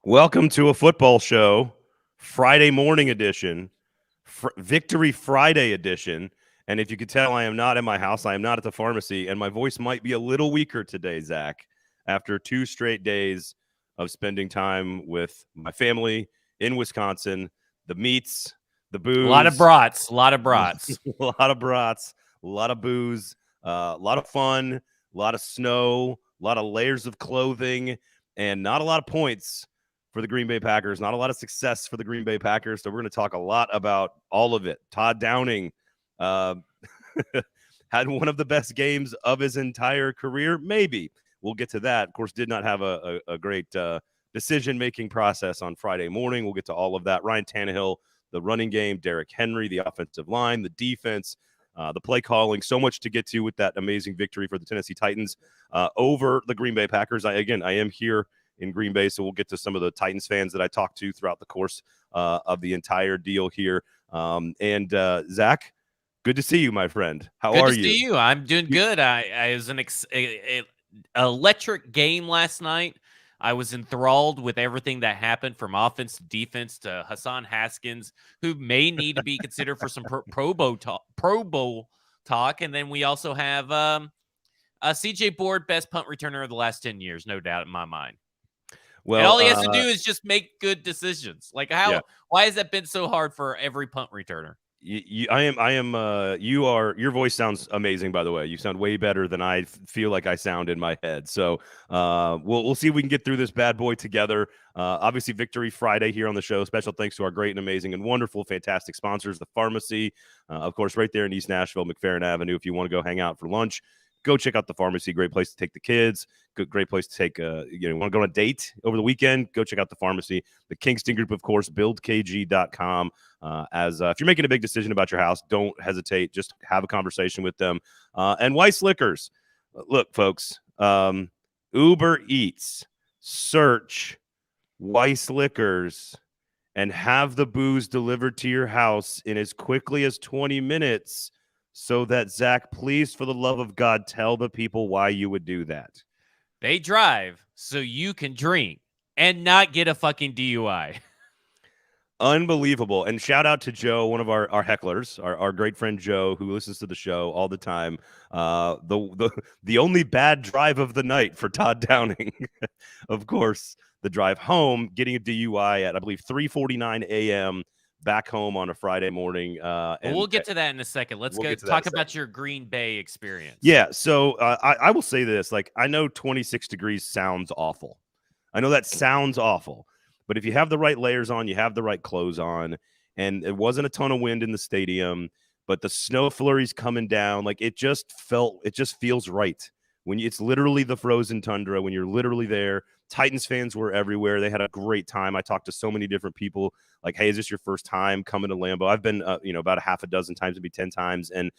Welcome to a football show, Friday morning edition, Victory Friday edition. And if you could tell, I am not in my house. I am not at the pharmacy, and my voice might be a little weaker today, Zach, after 2 straight days of spending time with my family in Wisconsin, the meats, the A lot of booze, brats. A lot of brats. a lot of brats, a lot of booze, a lot of fun, a lot of snow, a lot of layers of clothing, and not a lot of points for the Green Bay Packers. Not a lot of success for the Green Bay Packers. So we're going to talk a lot about all of it. Todd Downing uh, had one of the best games of his entire career. Maybe we'll get to that. Of course, did not have a great decision-making process on Friday morning. We'll get to all of that. Ryan Tannehill, the running game, Derrick Henry, the offensive line, the defense, the play calling. So much to get to with that amazing victory for the Tennessee Titans over the Green Bay Packers. I am here in Green Bay, so we'll get to some of the Titans fans that I talked to throughout the course of the entire deal here. Zach, good to see you, my friend. How are you? Good to see you. I'm doing good. I was an electric game last night. I was enthralled with everything that happened from offense to defense to Hassan Haskins, who may need to be considered for some Pro Bowl talk. And then we also have CJ Board, best punt returner of the last 10 years, no doubt in my mind. Well, and all he has to do is just make good decisions. Like why has that been so hard for every punt returner? Your voice sounds amazing, by the way. You sound way better than I feel like I sound in my head. So we'll see if we can get through this bad boy together. Obviously, Victory Friday here on the show. Special thanks to our great and amazing and wonderful, fantastic sponsors, the pharmacy, of course, right there in East Nashville, McFerrin Avenue. If you want to go hang out for lunch, go check out the pharmacy. Great place to take the kids. Great place to take, want to go on a date over the weekend, go check out the pharmacy. The Kingston Group, of course, buildkg.com. If you're making a big decision about your house, don't hesitate. Just have a conversation with them. And Weiss Liquors. Look, folks, Uber Eats, search Weiss Liquors, and have the booze delivered to your house in as quickly as 20 minutes so that, Zach, please, for the love of God, tell the people why you would do that. They drive so you can drink and not get a fucking DUI. Unbelievable. And shout out to Joe, one of our hecklers, our great friend Joe, who listens to the show all the time. The only bad drive of the night for Todd Downing. Of course, the drive home, getting a DUI at, I believe, 3:49 a.m. back home on a Friday morning. And we'll get to that in a second. Let's talk about your Green Bay experience. Yeah, so I will say this. Like, I know 26 degrees sounds awful. I know that sounds awful. But if you have the right layers on, you have the right clothes on, and it wasn't a ton of wind in the stadium, but the snow flurries coming down, like it just feels right. It's literally the frozen tundra, when you're literally there. Titans fans were everywhere. They had a great time. I talked to so many different people, like, hey, is this your first time coming to Lambeau? I've been, about a half a dozen times, maybe 10 times. And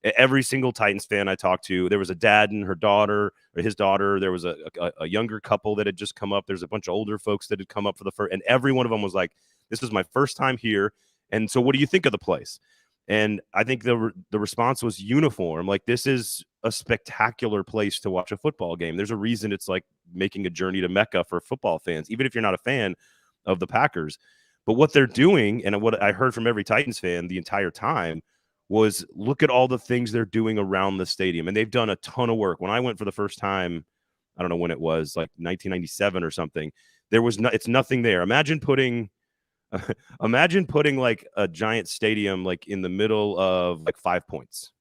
every single Titans fan I talked to, there was a dad and her daughter, or his daughter. There was a younger couple that had just come up. There's a bunch of older folks that had come up for the first, and every one of them was like, this is my first time here. And so what do you think of the place? And I think the response was uniform. Like, this is a spectacular place to watch a football game. There's a reason it's like making a journey to Mecca for football fans, even if you're not a fan of the Packers. But what they're doing, and what I heard from every Titans fan the entire time, was look at all the things they're doing around the stadium. And they've done a ton of work. When I went for the first time, I don't know when it was, like 1997 or something, it's nothing there. Imagine putting like a giant stadium like in the middle of like 5 Points.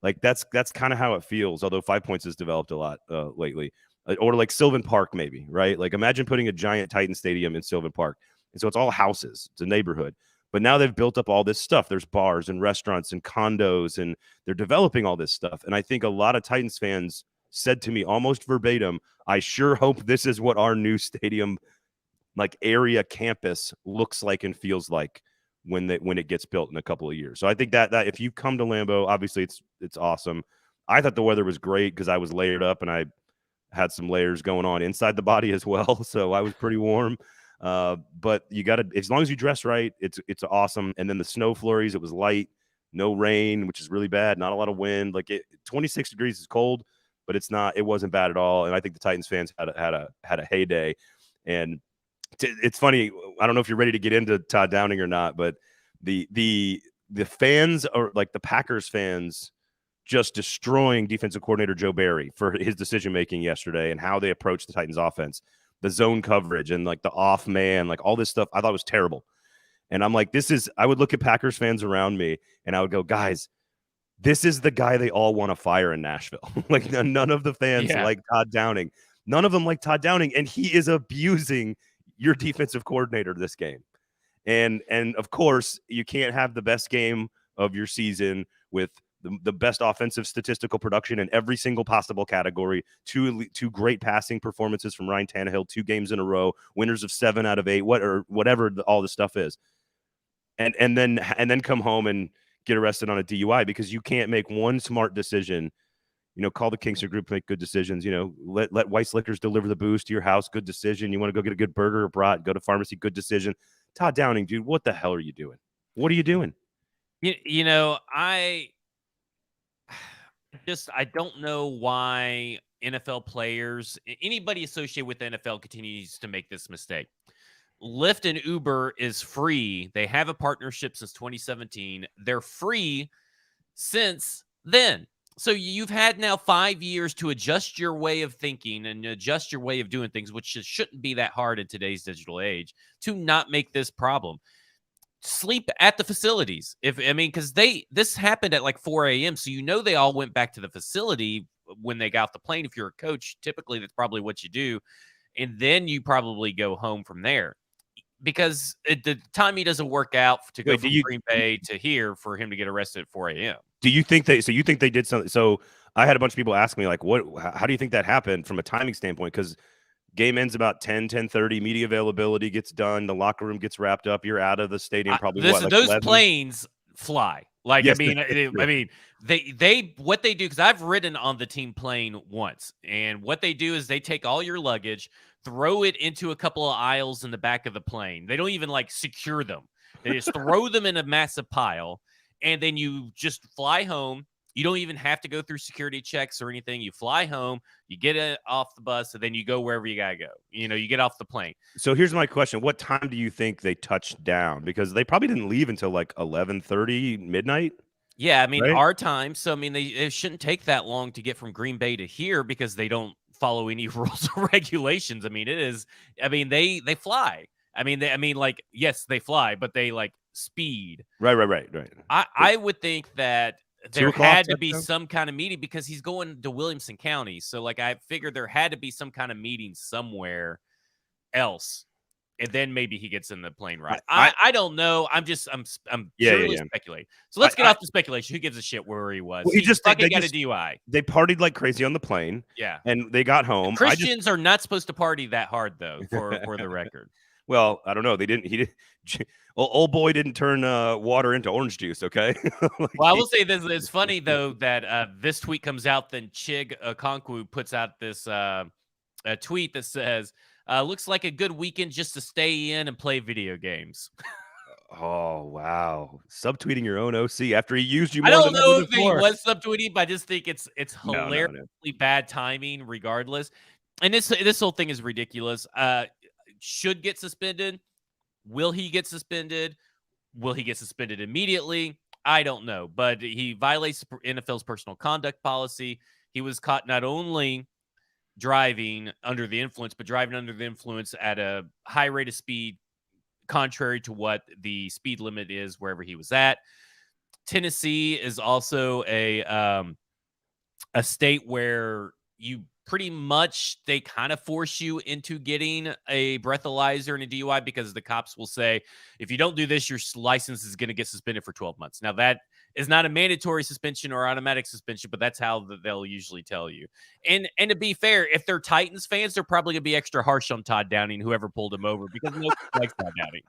Like that's kind of how it feels, although 5 Points has developed a lot lately. Or like Sylvan Park, maybe, right? Like, imagine putting a giant Titan stadium in Sylvan Park. And so it's all houses. It's a neighborhood. But now they've built up all this stuff. There's bars and restaurants and condos, and they're developing all this stuff. And I think a lot of Titans fans said to me almost verbatim, I sure hope this is what our new stadium, like, area campus looks like and feels like when it gets built in a couple of years. So I think that if you come to Lambeau, obviously it's awesome. I thought the weather was great because I was layered up and I had some layers going on inside the body as well. So I was pretty warm. But you got to, as long as you dress right, it's awesome. And then the snow flurries, it was light, no rain, which is really bad. Not a lot of wind. Like, 26 degrees is cold, but it wasn't bad at all. And I think the Titans fans had a heyday. And It's funny. I don't know if you're ready to get into Todd Downing or not, but the fans are like the Packers fans just destroying defensive coordinator Joe Barry for his decision making yesterday and how they approached the Titans offense, the zone coverage and like the off man, like all this stuff. I thought was terrible. And I'm like, I would look at Packers fans around me and I would go, guys, this is the guy they all want to fire in Nashville. Like none of the fans like Todd Downing. None of them like Todd Downing, and he is abusing your defensive coordinator this game. And of course, you can't have the best game of your season with the best offensive statistical production in every single possible category. Two great passing performances from Ryan Tannehill, 2 games in a row, winners of 7 out of 8, whatever all this stuff is. And then come home and get arrested on a DUI because you can't make one smart decision. Call the Kingston Group, make good decisions. Let White Slickers deliver the booze to your house. Good decision. You want to go get a good burger or brat, go to pharmacy. Good decision. Todd Downing, dude, what the hell are you doing? What are you doing? I don't know why NFL players, anybody associated with the NFL continues to make this mistake. Lyft and Uber is free. They have a partnership since 2017. They're free since then. So you've had now 5 years to adjust your way of thinking and adjust your way of doing things, which shouldn't be that hard in today's digital age, to not make this problem. Sleep at the facilities. Because this happened at like 4 a.m. So they all went back to the facility when they got off the plane. If you're a coach, typically that's probably what you do. And then you probably go home from there. Because the timing doesn't work out to go from Green Bay to here for him to get arrested at 4 a.m. Do you think they did something? So I had a bunch of people ask me like, how do you think that happened from a timing standpoint? Because game ends about 10:30, media availability gets done, the locker room gets wrapped up, you're out of the stadium probably. Those planes fly. Like, yes, they what they do, because I've ridden on the team plane once, and what they do is they take all your luggage, throw it into a couple of aisles in the back of the plane. They don't even like secure them. They just throw them in a massive pile, and then you just fly home. You don't even have to go through security checks or anything. You fly home, you get off the bus, and then you go wherever you gotta go. You get off the plane. So here's my question: what time do you think they touched down? Because they probably didn't leave until like 11:30, midnight. Yeah, right? Our time. So it shouldn't take that long to get from Green Bay to here because they don't follow any rules or regulations. They fly. Yes, they fly, but they like speed. Right. I would think that there had to be some kind of meeting because he's going to Williamson County. So like I figured there had to be some kind of meeting somewhere else. And then maybe he gets in the plane ride. I don't know. I'm purely speculating. So let's get off the speculation. Who gives a shit where he was? Well, he just got a DUI. They partied like crazy on the plane. Yeah. And they got home. Christians are not supposed to party that hard, though, for the record. Well, I don't know. He didn't. Old boy didn't turn water into orange juice. Okay. Well, I will say this. It's funny though that this tweet comes out. Then Chig Okonkwo puts out this a tweet that says, "Looks like a good weekend just to stay in and play video games." Oh wow! Subtweeting your own OC after he used you. I don't know if he was subtweeting, but I just think it's hilariously bad timing, regardless. And this whole thing is ridiculous. Should get suspended. Will he get suspended? Will he get suspended immediately? I don't know. But he violates NFL's personal conduct policy. He was caught not only driving under the influence, but driving under the influence at a high rate of speed, contrary to what the speed limit is wherever he was at. Tennessee is also a state where you pretty much, they kind of force you into getting a breathalyzer and a DUI because the cops will say, if you don't do this, your license is going to get suspended for 12 months. Now, that is not a mandatory suspension or automatic suspension, but that's how they'll usually tell you. And to be fair, if they're Titans fans, they're probably going to be extra harsh on Todd Downing, whoever pulled him over, because nobody likes Todd Downing.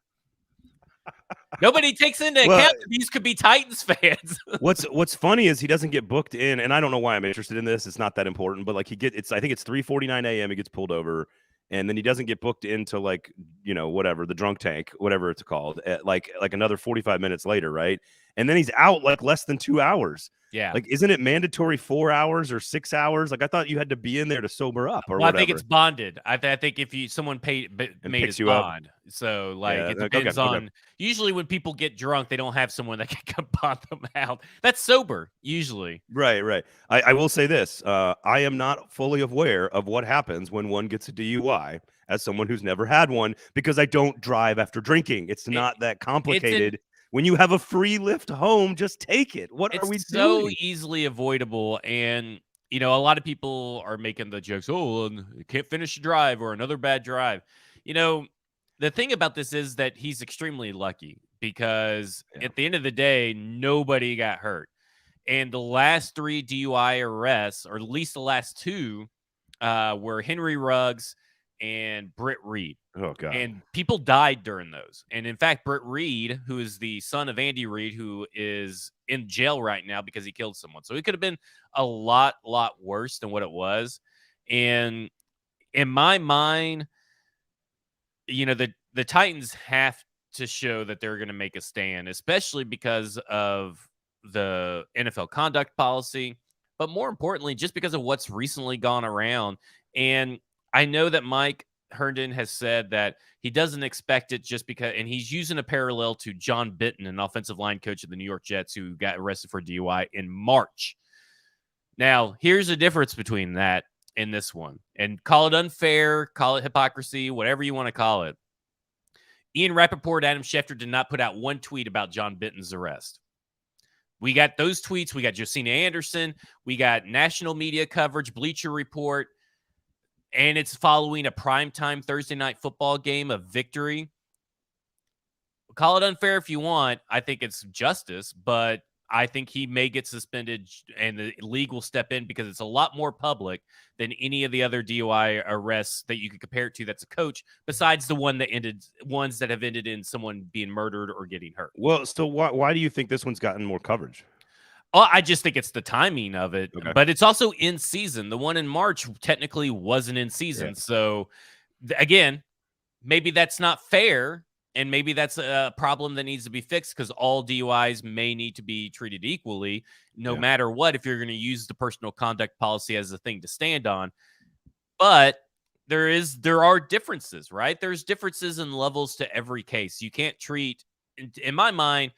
Nobody takes into account that these could be Titans fans. What's funny is he doesn't get booked in, and I don't know why I'm interested in this. It's not that important, but like I think it's 3:49 a.m. He gets pulled over, and then he doesn't get booked into like whatever, the drunk tank, whatever it's called, at like another 45 minutes later, right? And then he's out like less than 2 hours. Yeah. Like, isn't it mandatory 4 hours or 6 hours? Like, I thought you had to be in there to sober up or Well, I whatever. think it's bonded. I think if someone And made picks his you up. bond, so like Yeah. it Okay. depends Okay. on. Usually, when people get drunk, they don't have someone that can come bond them out. That's sober usually. Right. Right. I will say this. I am not fully aware of what happens when one gets a DUI as someone who's never had one because I don't drive after drinking. It's It, not that it's an complicated. When you have a free lift home, just take it. What are It's we so doing? easily avoidable, and a lot of people are making the jokes. Oh, well, you can't finish a drive or another bad drive. You know, the thing about this is that he's extremely lucky because Yeah. at the end of the day, nobody got hurt. And the last 3 DUI arrests, or at least the last 2, were Henry Ruggs and Britt Reed. Oh God. And people died during those. And in fact, Britt Reed, who is the son of Andy Reid, who is in jail right now because he killed someone. So it could have been a lot worse than what it was. And in my mind, the Titans have to show that they're going to make a stand, especially because of the NFL conduct policy, but more importantly, just because of what's recently gone around. And I know that Mike Herndon has said that he doesn't expect it just because, and he's using a parallel to John Benton, an offensive line coach of the New York Jets who got arrested for DUI in March. Now, here's the difference between that and this one. And call it unfair, call it hypocrisy, whatever you want to call it. Ian Rappaport, Adam Schefter did not put out one tweet about John Benton's arrest. We got those tweets. We got Josina Anderson. We got national media coverage, Bleacher Report, and it's following a primetime Thursday night football game of victory. Call it unfair if you want. I think it's justice, but I think he may get suspended and the league will step in because it's a lot more public than any of the other DUI arrests that you could compare it to that's a coach, besides the ones that have ended in someone being murdered or getting hurt. Well, so why do you think this one's gotten more coverage? Oh, I just think it's the timing of it, Okay. but it's also in season. The one in March technically wasn't in season. Yeah. So again, maybe that's not fair. And maybe that's a problem that needs to be fixed because all DUIs may need to be treated equally, no matter what, if you're going to use the personal conduct policy as a thing to stand on. But there are differences, right? There's differences in levels to every case. You can't treat, in my mind,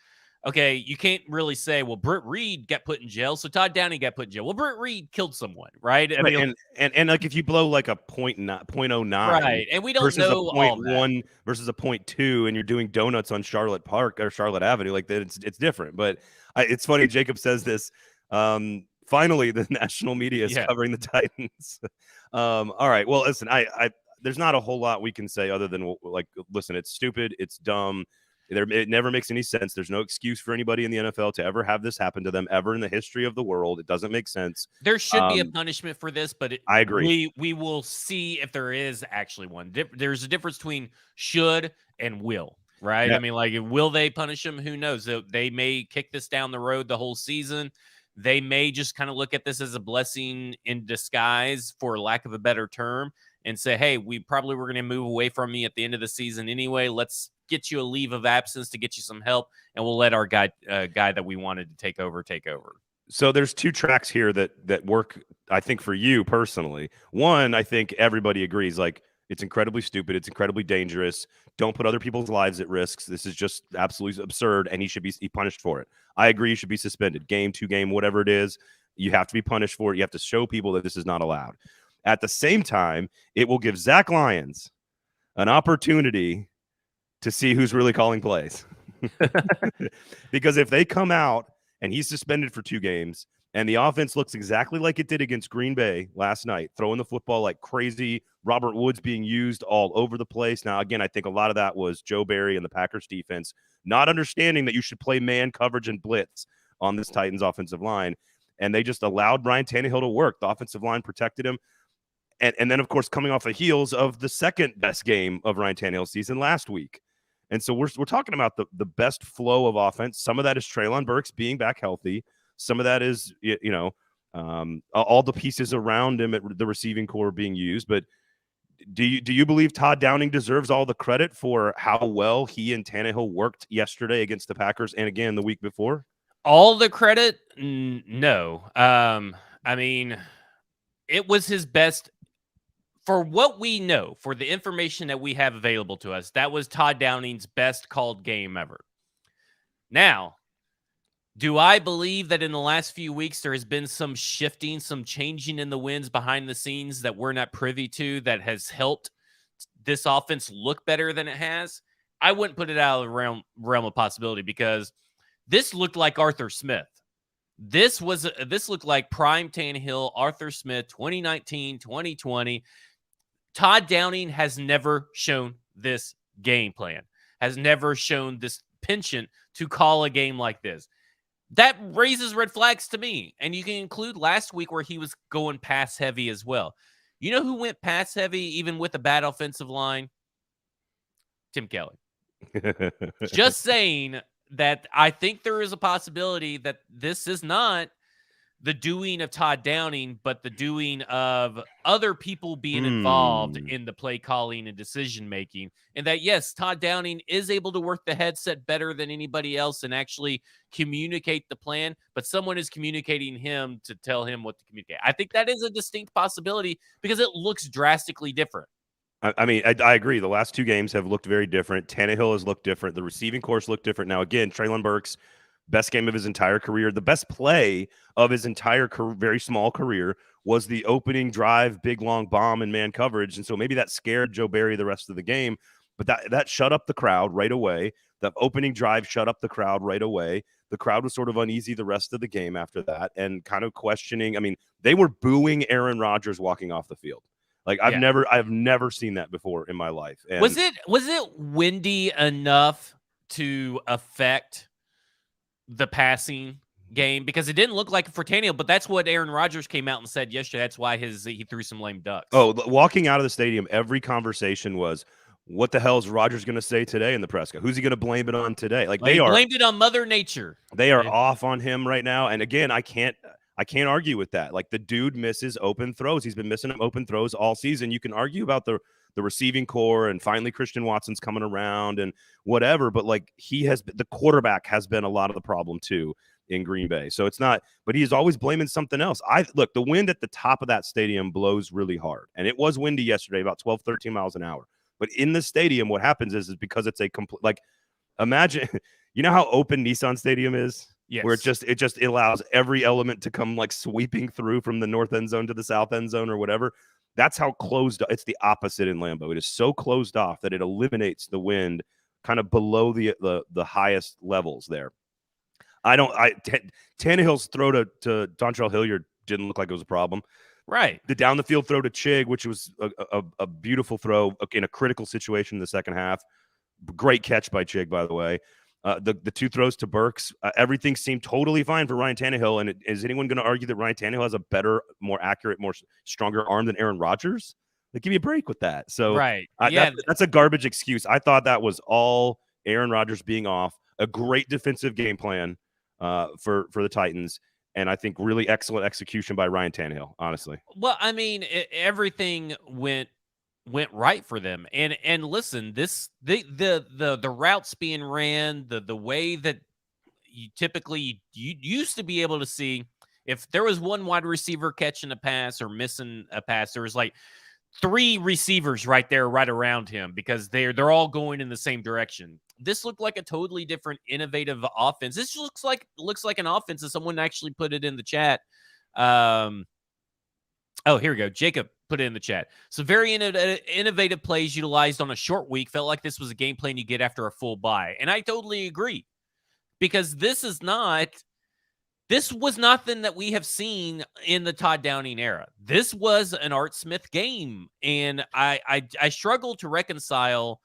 okay, you can't really say, well, Britt Reed got put in jail, so Todd Downing got put in jail. Well, Britt Reed killed someone, right? I mean, and like if you blow like a 0.09, right, and we don't versus a know all that. 0.1 versus a 0.2, and you're doing donuts on Charlotte Park or Charlotte Avenue, like that, it's different. But it's funny. Jacob says this. Finally, the national media is covering the Titans. All right. Well, listen, I there's not a whole lot we can say other than like, listen, it's stupid, it's dumb. It never makes any sense. There's no excuse for anybody in the NFL to ever have this happen to them ever in the history of the world. It doesn't make sense. There should be a punishment for this, but I agree. We will see if there is actually one. There's a difference between should and will, right? Yeah. I mean, like, will they punish them? Who knows? They may kick this down the road the whole season. They may just kind of look at this as a blessing in disguise, for lack of a better term, and say, hey, we probably were going to move away from you at the end of the season anyway. Let's get you a leave of absence to get you some help, and we'll let our guy that we wanted to take over. So there's 2 tracks here that work, I think, for you personally. One, I think everybody agrees, like, it's incredibly stupid, it's incredibly dangerous. Don't put other people's lives at risk. This is just absolutely absurd, and he should be punished for it. I agree, he should be suspended. Game, 2 game, whatever it is, you have to be punished for it. You have to show people that this is not allowed. At the same time, it will give Zach Lyons an opportunity to see who's really calling plays. Because if they come out and he's suspended for 2 games and the offense looks exactly like it did against Green Bay last night, throwing the football like crazy, Robert Woods being used all over the place. Now, again, I think a lot of that was Joe Barry and the Packers defense not understanding that you should play man coverage and blitz on this Titans offensive line. And they just allowed Ryan Tannehill to work. The offensive line protected him. And then, of course, coming off the heels of the second best game of Ryan Tannehill's season last week. And so we're talking about the best flow of offense. Some of that is Treylon Burks being back healthy. Some of that is, all the pieces around him at the receiving core being used. But do you believe Todd Downing deserves all the credit for how well he and Tannehill worked yesterday against the Packers and again the week before? All the credit? No. I mean, it was his best for what we know, for the information that we have available to us. That was Todd Downing's best called game ever. Now, do I believe that in the last few weeks there has been some shifting, some changing in the winds behind the scenes that we're not privy to that has helped this offense look better than it has? I wouldn't put it out of the realm of possibility, because this looked like Arthur Smith. This looked like prime Tannehill, Arthur Smith, 2019, 2020. Todd Downing has never shown this game plan, has never shown this penchant to call a game like this. That raises red flags to me. And you can include last week where he was going pass heavy as well. You know who went pass heavy even with a bad offensive line? Tim Kelly. Just saying that I think there is a possibility that this is not the doing of Todd Downing, but the doing of other people being involved in the play calling and decision making. And that, yes, Todd Downing is able to work the headset better than anybody else and actually communicate the plan, but someone is communicating him to tell him what to communicate. I think that is a distinct possibility because it looks drastically different. I mean, I agree. The last two games have looked very different. Tannehill has looked different. The receiving course looked different. Now, again, Treylon Burks, best game of his entire career. The best play of his entire very small career was the opening drive, big, long bomb and man coverage. And so maybe that scared Joe Barry the rest of the game. But that shut up the crowd right away. The opening drive shut up the crowd right away. The crowd was sort of uneasy the rest of the game after that and kind of questioning. I mean, they were booing Aaron Rodgers walking off the field. Like I've never seen that before in my life. And was it windy enough to affect the passing game? Because it didn't look like it for Tannehill, but that's what Aaron Rodgers came out and said yesterday. That's why he threw some lame ducks. Oh, walking out of the stadium, every conversation was, what the hell is Rodgers going to say today in the press conference? Who's he going to blame it on today? Like they blamed it on Mother Nature. They are off on him right now. And again, I can't argue with that. Like the dude misses open throws. He's been missing open throws all season. You can argue about the receiving core and finally Christian Watson's coming around and whatever, but like the quarterback has been a lot of the problem too in Green Bay. So it's not, but he's always blaming something else. Look, the wind at the top of that stadium blows really hard. And it was windy yesterday, about 12, 13 miles an hour. But in the stadium, what happens is because it's a complete, like, imagine, you know how open Nissan Stadium is? Yes. Where it just allows every element to come like sweeping through from the north end zone to the south end zone or whatever. That's how closed. It's the opposite in Lambeau. It is so closed off that it eliminates the wind kind of below the highest levels there. Tannehill's throw to Dontrell Hilliard didn't look like it was a problem. Right. The down the field throw to Chig, which was a beautiful throw in a critical situation in the second half. Great catch by Chig, by the way. The two throws to Burks, everything seemed totally fine for Ryan Tannehill. And is anyone going to argue that Ryan Tannehill has a better, more accurate, stronger arm than Aaron Rodgers? Like, give me a break with that. So right. That's a garbage excuse. I thought that was all Aaron Rodgers being off. A great defensive game plan for the Titans. And I think really excellent execution by Ryan Tannehill, honestly. Well, I mean, everything went right for them. And listen, the routes being ran, the way that you used to be able to see if there was one wide receiver catching a pass or missing a pass, there was like three receivers right there, right around him, because they're all going in the same direction. This looked like a totally different, innovative offense. This looks like an offense, and someone actually put it in the chat. Oh, here we go. Jacob put it in the chat. So very innovative plays utilized on a short week. Felt like this was a game plan you get after a full bye. And I totally agree, because this was nothing that we have seen in the Todd Downing era. This was an Art Smith game. And I struggle to reconcile,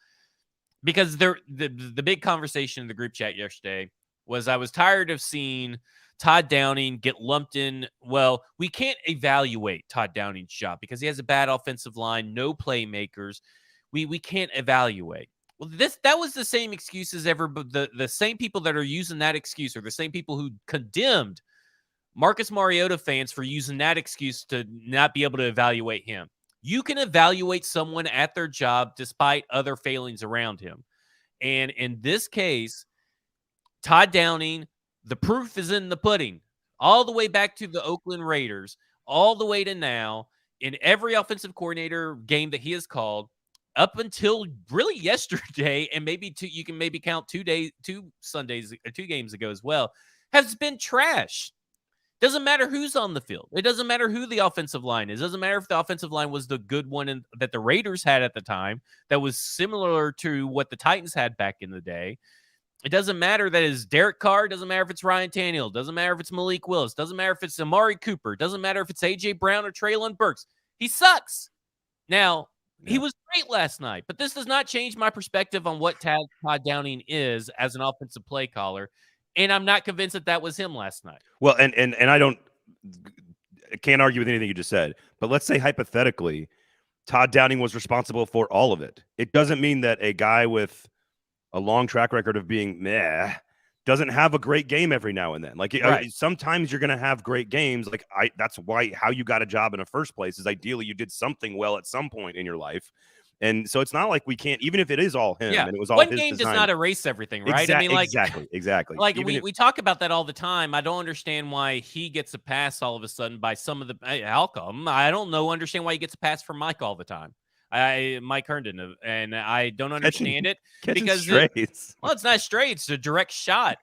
because the big conversation in the group chat yesterday was I was tired of seeing Todd Downing get lumped in. Well, we can't evaluate Todd Downing's job because he has a bad offensive line, no playmakers. We can't evaluate. Well, that was the same excuse as ever, but the same people that are using that excuse are the same people who condemned Marcus Mariota fans for using that excuse to not be able to evaluate him. You can evaluate someone at their job despite other failings around him. And in this case, Todd Downing The proof is in the pudding. All the way back to the Oakland Raiders, all the way to now, in every offensive coordinator game that he has called, up until really yesterday, and maybe you can maybe count 2 games ago as well, has been trash. Doesn't matter who's on the field. It doesn't matter who the offensive line is. It doesn't matter if the offensive line was the good one that the Raiders had at the time that was similar to what the Titans had back in the day. It doesn't matter that it's Derek Carr. It doesn't matter if it's Ryan Tannehill. It doesn't matter if it's Malik Willis. It doesn't matter if it's Amari Cooper. It doesn't matter if it's A.J. Brown or Treylon Burks. He sucks. Now, he was great last night, but this does not change my perspective on what Todd Downing is as an offensive play caller, and I'm not convinced that was him last night. Well, and I can't argue with anything you just said, but let's say hypothetically, Todd Downing was responsible for all of it. It doesn't mean that a guy with a long track record of being meh doesn't have a great game every now and then. Like right. Sometimes you're going to have great games. Like that's how you got a job in the first place is ideally you did something well at some point in your life. And so it's not like we can't, even if it is all him and it was all one his game design. does not erase everything, right? I mean, like exactly. Like we talk about that all the time. I don't understand why he gets a pass all of a sudden by some of the outcome. I don't understand why he gets a pass from Mike all the time. Mike Herndon, and I don't understand it because it's not straight; it's a direct shot.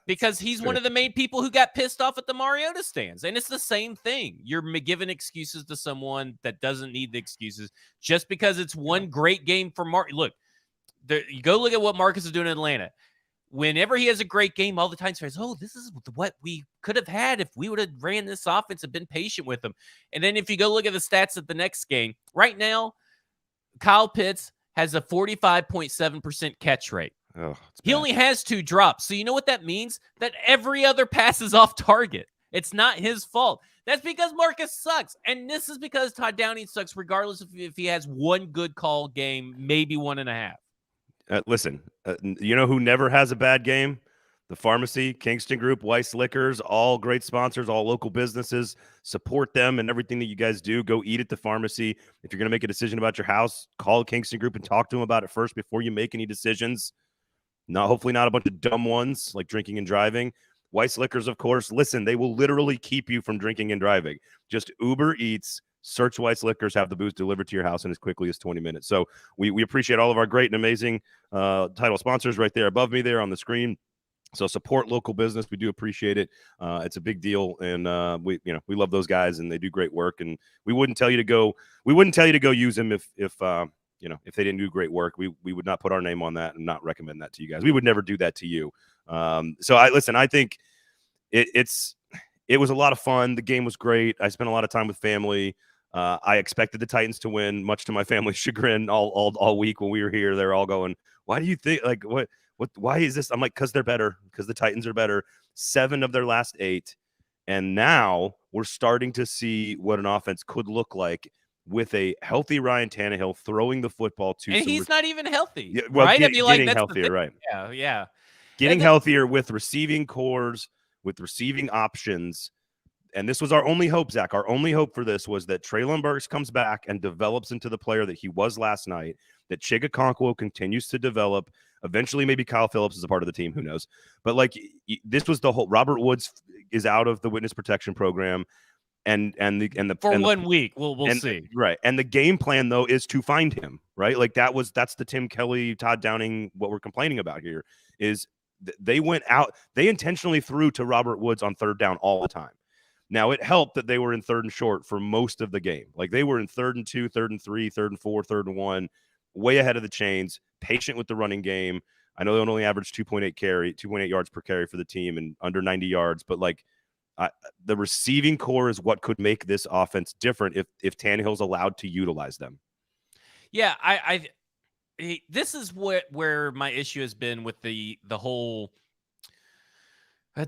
Because he's one of the main people who got pissed off at the Mariota stands, and it's the same thing. You're giving excuses to someone that doesn't need the excuses just because it's one great game for Mark. Look, you go look at what Marcus is doing in Atlanta. Whenever he has a great game, all the time says, "Oh, this is what we could have had if we would have ran this offense and been patient with them." And then if you go look at the stats of the next game, right now, Kyle Pitts has a 45.7% catch rate. Oh, he only has 2 drops. So you know what that means? That every other pass is off target. It's not his fault. That's because Marcus sucks. And this is because Todd Downing sucks, regardless if he has one good call game, maybe 1.5. Listen, you know who never has a bad game? The Pharmacy, Kingston Group, Weiss Liquors, all great sponsors, all local businesses. Support them and everything that you guys do. Go eat at the Pharmacy. If you're going to make a decision about your house, call Kingston Group and talk to them about it first before you make any decisions. Hopefully not a bunch of dumb ones like drinking and driving. Weiss Liquors, of course. Listen, they will literally keep you from drinking and driving. Just Uber Eats. Search Weiss Liquors, have the booze delivered to your house in as quickly as 20 minutes. So we appreciate all of our great and amazing title sponsors right there above me there on the screen. So support local business. We do appreciate it. It's a big deal, and we love those guys, and they do great work. And we wouldn't tell you to go use them if they didn't do great work. We would not put our name on that and not recommend that to you guys. We would never do that to you. I think it was a lot of fun. The game was great. I spent a lot of time with family. I expected the Titans to win, much to my family's chagrin. All week when we were here, they're all going, "Why do you think? Like, what? Why is this?" I'm like, "Because they're better. Because the Titans are better. 7 of their last 8, and now we're starting to see what an offense could look like with a healthy Ryan Tannehill throwing the football to. And he's not even healthy. Yeah, well, right? Getting healthier, right? Yeah. Getting healthier with receiving cores, with receiving options. And this was our only hope, Zach. Our only hope for this was that Treylon Burks comes back and develops into the player that he was last night, that Chigakonkwo continues to develop. Eventually, maybe Kyle Phillips is a part of the team. Who knows? But, this was the whole – Robert Woods is out of the witness protection program. And 1 week. We'll see. Right. And the game plan, though, is to find him, right? Like, that's the Tim Kelly, Todd Downing, what we're complaining about here is they went out – they intentionally threw to Robert Woods on 3rd down all the time. Now, it helped that they were in 3rd and short for most of the game. Like, they were in 3rd and 2, 3rd and 3, 3rd and 4, 3rd and 1, way ahead of the chains, patient with the running game. I know they only averaged 2.8 yards per carry for the team and under 90 yards. But, the receiving core is what could make this offense different if Tannehill's allowed to utilize them. Yeah, this is where my issue has been with the whole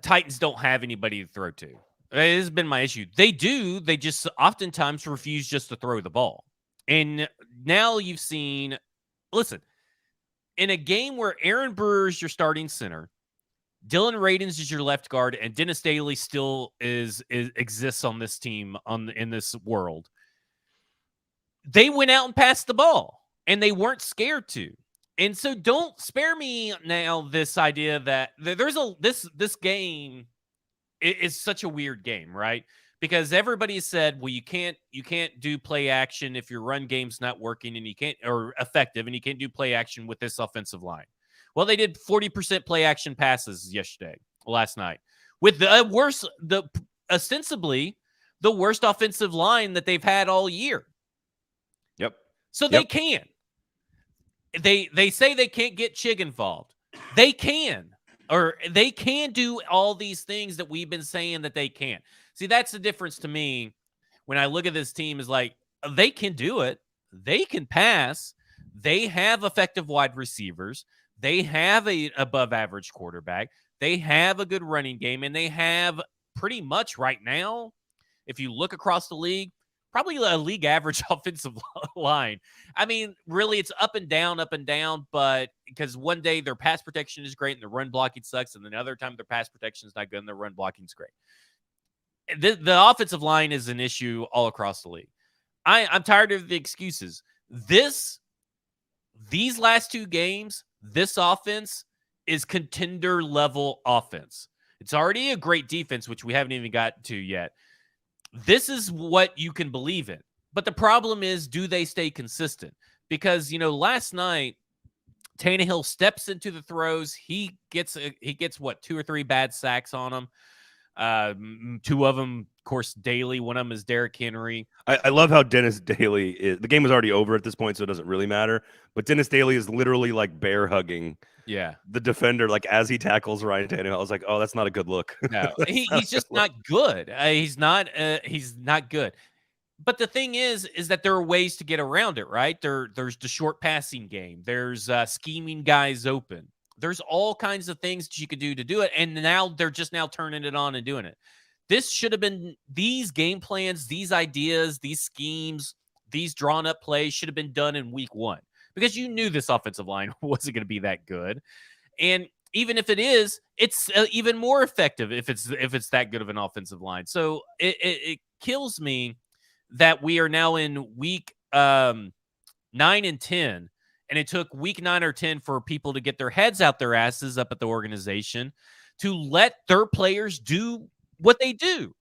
Titans don't have anybody to throw to. It has been my issue. They do. They just oftentimes refuse just to throw the ball. And now you've seen, listen, in a game where Aaron Brewer is your starting center, Dylan Radins is your left guard, and Dennis Daly still exists on this team in this world, they went out and passed the ball, and they weren't scared to. And so don't spare me now this idea that there's this game is such a weird game, right? Because everybody said, well, you can't do play action if your run game's not working and you can't, or effective, and you can't do play action with this offensive line. Well, they did 40% play action passes last night, with the ostensibly the worst offensive line that they've had all year. Yep. So they can. They say they can't get Chig involved. They can. Or they can do all these things that we've been saying that they can't. See, that's the difference to me when I look at this team is like, they can do it. They can pass. They have effective wide receivers. They have a above average quarterback. They have a good running game, and they have pretty much right now, if you look across the league, probably a league average offensive line. I mean, really, it's up and down, but because one day their pass protection is great and their run blocking sucks, and another time their pass protection is not good and their run blocking is great. The offensive line is an issue all across the league. I'm tired of the excuses. These last two games, this offense is contender level offense. It's already a great defense, which we haven't even got to yet. This is what you can believe in. But the problem is, do they stay consistent? Because, last night, Tannehill steps into the throws. He gets what, 2 or 3 bad sacks on him. 2 of them, of course, Daly. One of them is Derrick Henry. I love how Dennis Daly is. The game was already over at this point, so it doesn't really matter. But Dennis Daly is literally like bear hugging the defender, like as he tackles Ryan Tannehill. I was like, oh, that's not a good look. No, he's just not good. He's not good. But the thing is that there are ways to get around it, right? There's the short passing game. There's scheming guys open. There's all kinds of things that you could do to do it. And now they're just now turning it on and doing it. This should have been, these game plans, these ideas, these schemes, these drawn up plays should have been done in week 1, because you knew this offensive line wasn't going to be that good. And even if it is, it's even more effective if it's that good of an offensive line. So it kills me that we are now in week 9 and 10, and it took week 9 or 10 for people to get their heads out their asses up at the organization to let their players do what they do,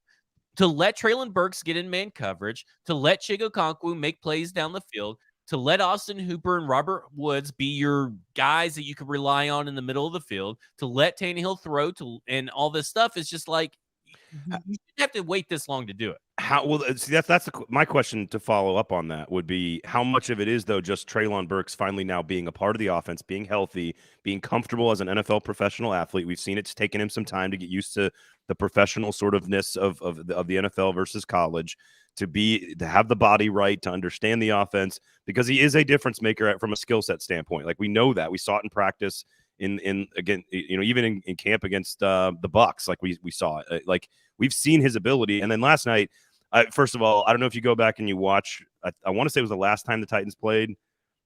to let Treylon Burks get in man coverage, to let Chig Okonkwo make plays down the field, to let Austin Hooper and Robert Woods be your guys that you can rely on in the middle of the field, to let Tannehill throw, and all this stuff is just like, you shouldn't have to wait this long to do it. See, my question to follow up on that would be, how much of it is, though, just Treylon Burks finally now being a part of the offense, being healthy, being comfortable as an NFL professional athlete. We've seen it's taken him some time to get used to the professional sortness of the NFL versus college, to have the body right, to understand the offense, because he is a difference maker from a skill set standpoint. Like, we know that. We saw it in practice in again, even in camp against the Bucs. Like, we saw it. Like, we've seen his ability. And then last night, first of all, I don't know if you go back and you watch, I want to say it was the last time the Titans played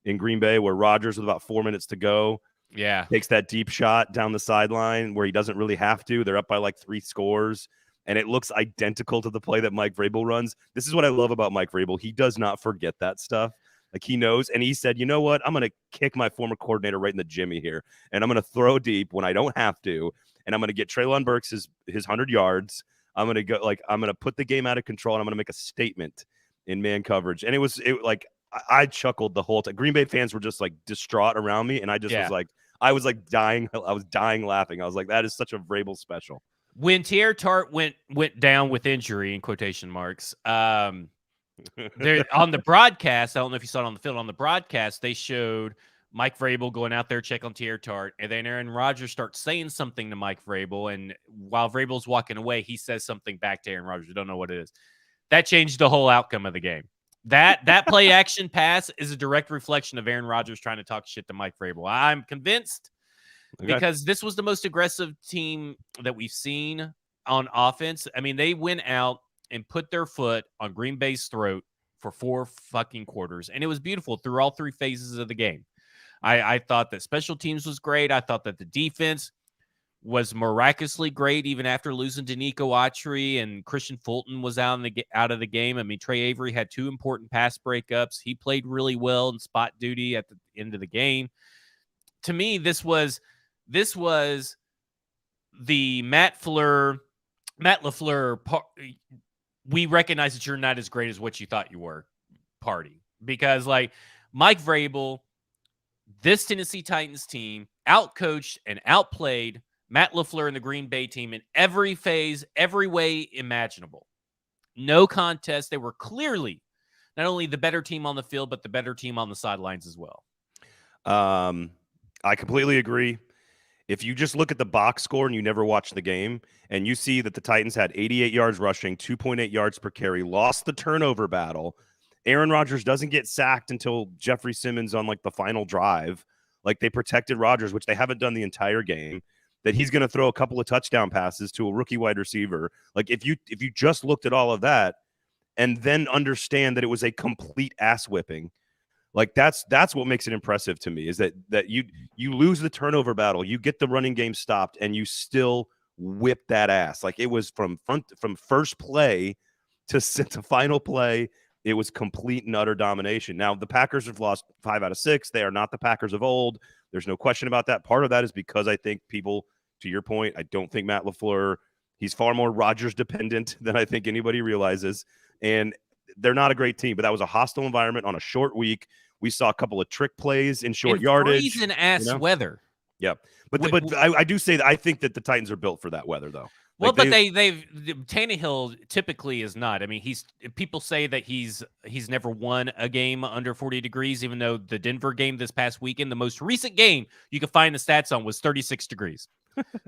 in Green Bay, where Rodgers, with about 4 minutes to go, takes that deep shot down the sideline where he doesn't really have to. They're up by like 3 scores, and it looks identical to the play that Mike Vrabel runs. This is what I love about Mike Vrabel. He does not forget that stuff. Like, he knows, and he said, you know what? I'm going to kick my former coordinator right in the jimmy here, and I'm going to throw deep when I don't have to, and I'm going to get Treylon Burks his 100 yards. I'm going to put the game out of control, and I'm going to make a statement in man coverage. And I chuckled the whole time. Green Bay fans were just like distraught around me, and I just was like dying. I was dying laughing. I was like, that is such a Vrabel special. When Teair Tart went down with injury, in quotation marks, there on the broadcast, I don't know if you saw it on the field, on the broadcast, they showed Mike Vrabel going out there, check on Teair Tart, and then Aaron Rodgers starts saying something to Mike Vrabel, and while Vrabel's walking away, he says something back to Aaron Rodgers. I don't know what it is. That changed the whole outcome of the game. That play action pass is a direct reflection of Aaron Rodgers trying to talk shit to Mike Vrabel. I'm convinced, because this was the most aggressive team that we've seen on offense. I mean, they went out and put their foot on Green Bay's throat for 4 fucking quarters, and it was beautiful through all 3 phases of the game. I thought that special teams was great. I thought that the defense was miraculously great, even after losing to Nico Autry and Christian Fulton was out of the game. I mean, Trey Avery had 2 important pass breakups. He played really well in spot duty at the end of the game. to me, this was the Matt LaFleur. We recognize that you're not as great as what you thought you were. Party, because like Mike Vrabel, this Tennessee Titans team outcoached and outplayed Matt LaFleur and the Green Bay team in every phase, every way imaginable. No contest. They were clearly not only the better team on the field, but the better team on the sidelines as well. I completely agree. If you just look at the box score and you never watch the game, and you see that the Titans had 88 yards rushing, 2.8 yards per carry, lost the turnover battle. Aaron Rodgers doesn't get sacked until Jeffrey Simmons on like the final drive. Like they protected Rodgers, which they haven't done the entire game. That he's going to throw a couple of touchdown passes to a rookie wide receiver. Like if you just looked at all of that and then understand that it was a complete ass whipping, like that's what makes it impressive to me, is that you lose the turnover battle, you get the running game stopped, and you still whip that ass. Like it was from first play to final play. It was complete and utter domination. Now, the Packers have lost 5 out of 6. They are not the Packers of old. There's no question about that. Part of that is because I think people, to your point, I don't think Matt LaFleur, he's far more Rodgers dependent than I think anybody realizes. And they're not a great team, but that was a hostile environment on a short week. We saw a couple of trick plays in short yardage. Freezing ass weather. Yeah. But I do say that I think that the Titans are built for that weather, though. Well, like but Tannehill typically is not. I mean, people say that he's never won a game under 40 degrees, even though the Denver game this past weekend, the most recent game you could find the stats on, was 36 degrees.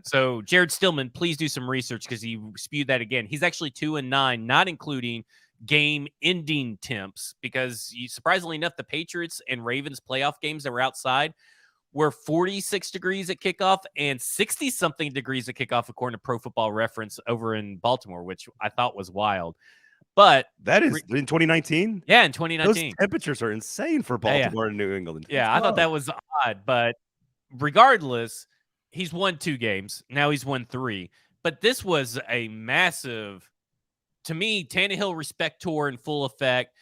So Jared Stillman, please do some research, because he spewed that again. He's actually 2-9, not including game-ending temps, because surprisingly enough, the Patriots and Ravens playoff games that were outside were 46 degrees at kickoff and 60-something degrees at kickoff, according to Pro Football Reference over in Baltimore, which I thought was wild. But that is in 2019? Yeah, in 2019. Those temperatures are insane for Baltimore and New England. Yeah, I thought that was odd. But regardless, he's won 2 games. Now he's won 3. But this was a massive, to me, Tannehill Respect Tour in full effect.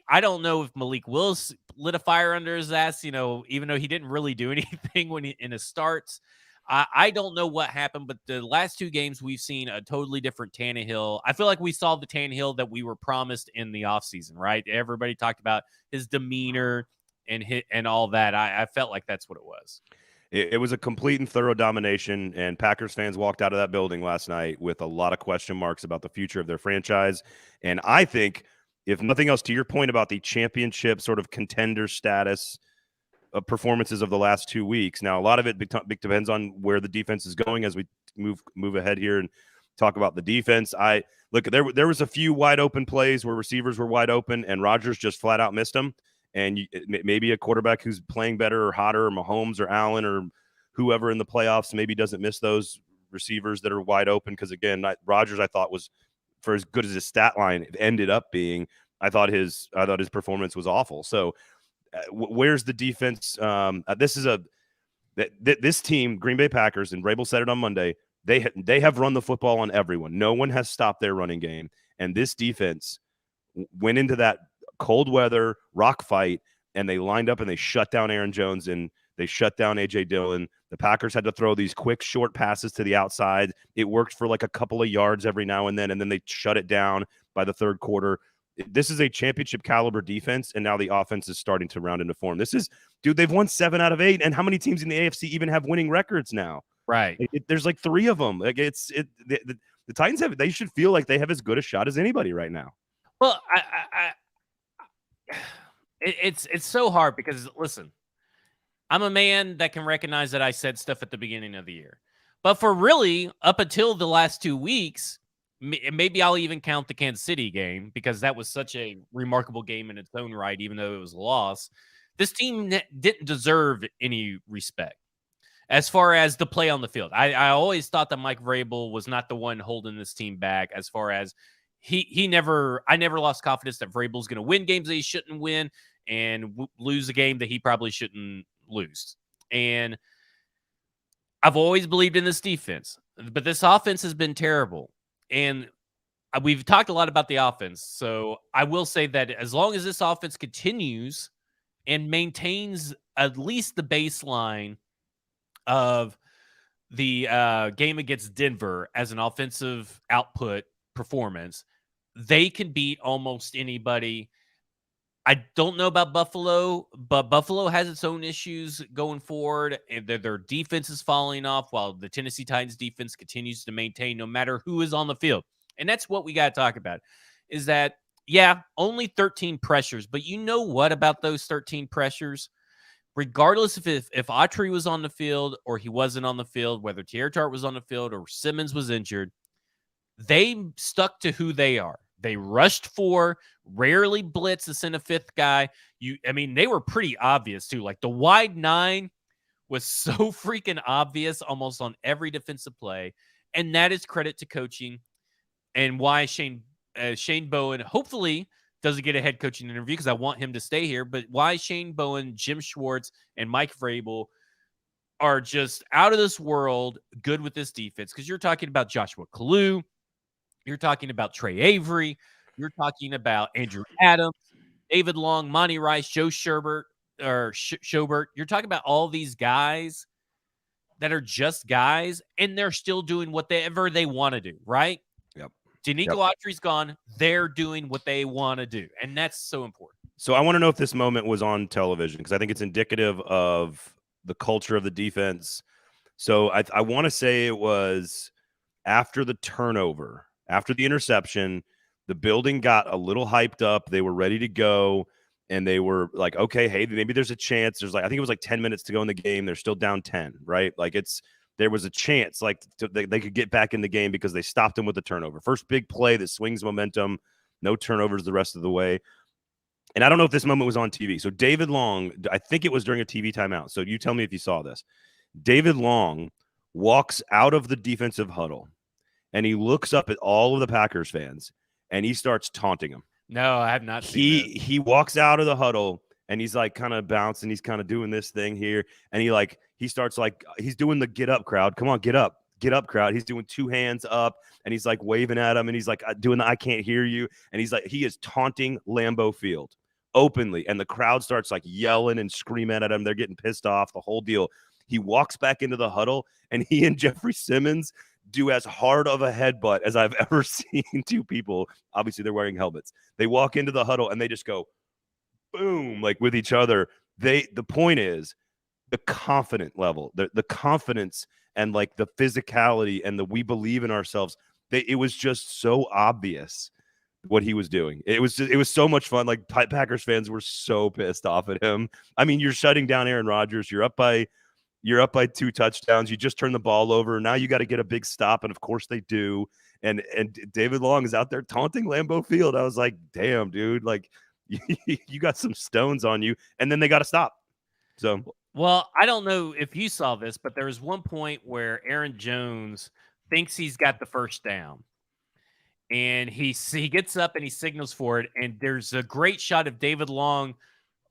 I don't know if Malik Willis lit a fire under his ass, even though he didn't really do anything in his starts. I don't know what happened, but the last 2 games we've seen a totally different Tannehill. I feel like we saw the Tannehill that we were promised in the offseason, right? Everybody talked about his demeanor and all that. I felt like that's what it was. It was a complete and thorough domination, and Packers fans walked out of that building last night with a lot of question marks about the future of their franchise. And I think, if nothing else, to your point about the championship sort of contender status of performances of the last 2 weeks. Now, a lot of it depends on where the defense is going as we move ahead here and talk about the defense. There was a few wide open plays where receivers were wide open and Rodgers just flat out missed them. And maybe a quarterback who's playing better or hotter, or Mahomes or Allen or whoever in the playoffs, maybe doesn't miss those receivers that are wide open. Because again, Rodgers, I thought, was, for as good as his stat line ended up being, I thought his performance was awful. So where's the defense? This team, Green Bay Packers, and Vrabel said it on Monday, they have run the football on everyone. No one has stopped their running game. And this defense went into that cold weather rock fight, and they lined up and they shut down Aaron Jones and they shut down A.J. Dillon. The Packers had to throw these quick, short passes to the outside. It worked for like a couple of yards every now and then they shut it down by the third quarter. This is a championship caliber defense, and now the offense is starting to round into form. They've won 7 out of 8, and how many teams in the AFC even have winning records now? Right. There's like 3 of them. Like the Titans they should feel like they have as good a shot as anybody right now. Well, it's so hard because, listen, I'm a man that can recognize that I said stuff at the beginning of the year. But for really, up until the last 2 weeks, maybe I'll even count the Kansas City game, because that was such a remarkable game in its own right, even though it was a loss. This team didn't deserve any respect as far as the play on the field. I always thought that Mike Vrabel was not the one holding this team back, as far as I never lost confidence that Vrabel's going to win games that he shouldn't win and lose a game that he probably shouldn't lose. And I've always believed in this defense, but this offense has been terrible. And we've talked a lot about the offense. So I will say that as long as this offense continues and maintains at least the baseline of the game against Denver as an offensive output performance, they can beat almost anybody. I don't know about Buffalo, but Buffalo has its own issues going forward, and their defense is falling off while the Tennessee Titans defense continues to maintain no matter who is on the field. And that's what we got to talk about is that, yeah, only 13 pressures, but you know what about those 13 pressures? Regardless if Autry was on the field or he wasn't on the field, whether Teair Tart was on the field or Simmons was injured, they stuck to who they are. They rushed four, rarely blitz to send a fifth guy. They were pretty obvious too. Like the wide nine was so freaking obvious almost on every defensive play. And that is credit to coaching and why Shane Bowen hopefully doesn't get a head coaching interview because I want him to stay here. But why Shane Bowen, Jim Schwartz, and Mike Vrabel are just out of this world good with this defense. Because you're talking about Joshua Kalu. You're talking about Trey Avery. You're talking about Andrew Adams, David Long, Monty Rice, Joe Sherbert. You're talking about all these guys that are just guys, and they're still doing whatever they want to do, right? Yep. Danico Autry's gone. They're doing what they want to do, and that's so important. So I want to know if this moment was on television because I think it's indicative of the culture of the defense. So I want to say it was after the turnover. After the interception, the building got a little hyped up. They were ready to go, and they were like, okay, hey, maybe there's a chance. I think it was like 10 minutes to go in the game. They're still down 10, right? Like there was a chance they could get back in the game because they stopped them with the turnover. First big play that swings momentum, no turnovers the rest of the way. And I don't know if this moment was on TV. So David Long, I think it was during a TV timeout. So you tell me if you saw this. David Long walks out of the defensive huddle. And he looks up at all of the Packers fans, and he starts taunting them. No, I have not seen this. He walks out of the huddle, and he's like kind of bouncing. He's kind of doing this thing here, and he starts like he's doing the get up crowd. Come on, get up crowd. He's doing two hands up, and he's like waving at him, and he's like doing the I can't hear you, and he is taunting Lambeau Field openly, and the crowd starts like yelling and screaming at him. They're getting pissed off. The whole deal. He walks back into the huddle, and he and Jeffrey Simmons do as hard of a headbutt as I've ever seen two people. Obviously, they're wearing helmets. They walk into the huddle and they just go boom, like with each other. The point is the confident level, the confidence and like the physicality and the we believe in ourselves. It was just so obvious what he was doing. It was so much fun. Like Packers fans were so pissed off at him. I mean, you're shutting down Aaron Rodgers. You're up by 2 touchdowns. You just turn the ball over. Now you got to get a big stop, and of course they do. And David Long is out there taunting Lambeau Field. I was like, damn, dude, like you got some stones on you. And then they got to stop. So, well, I don't know if you saw this, but there was one point where Aaron Jones thinks he's got the first down, and he gets up and he signals for it. And there's a great shot of David Long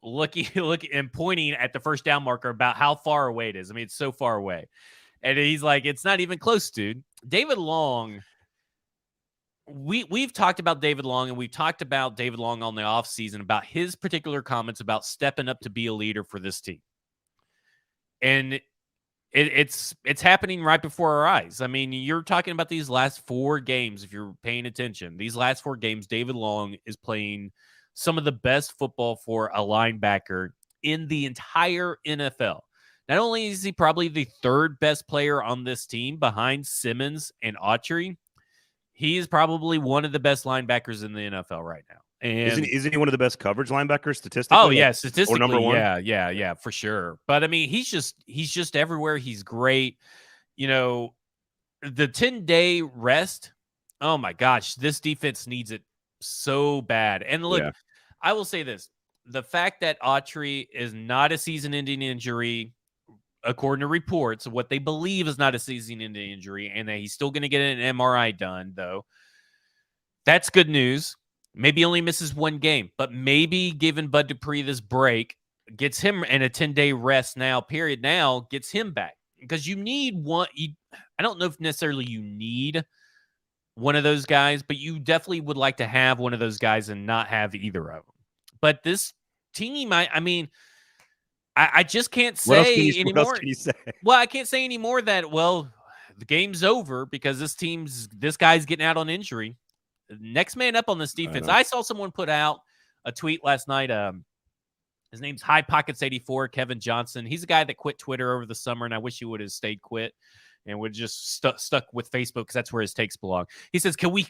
looking and pointing at the first down marker about how far away it is. I mean, it's so far away. And he's like, it's not even close, dude. David Long, we've talked about David Long, and we've talked about David Long on the offseason about his particular comments about stepping up to be a leader for this team. And it's happening right before our eyes. I mean, you're talking about these last 4 games, if you're paying attention. These last 4 games, David Long is playing some of the best football for a linebacker in the entire NFL. Not only is he probably the 3rd best player on this team behind Simmons and Autry, he is probably one of the best linebackers in the NFL right now. And isn't he one of the best coverage linebackers statistically? Oh yeah, statistically, or number 1? Yeah, for sure. But I mean, he's just everywhere. He's great. You know, the 10-day rest. Oh my gosh, this defense needs it so bad. And look, I will say this: the fact that Autry is not a season-ending injury, according to reports, what they believe is not a season-ending injury, and that he's still going to get an MRI done, though, that's good news. Maybe only misses 1 game, but maybe giving Bud Dupree this break gets him in a 10-day rest period gets him back. Because you need one. I don't know if necessarily you need one of those guys, but you definitely would like to have one of those guys and not have either of them. But this team. I mean, I just can't What else say What else anymore. can you say? Well, I can't say anymore that, well, the game's over because this guy's getting out on injury. Next man up on this defense. I saw someone put out a tweet last night. His name's High Pockets 84, Kevin Johnson. He's a guy that quit Twitter over the summer, and I wish he would have stayed quit and would just stuck with Facebook because that's where his takes belong. He says, can we,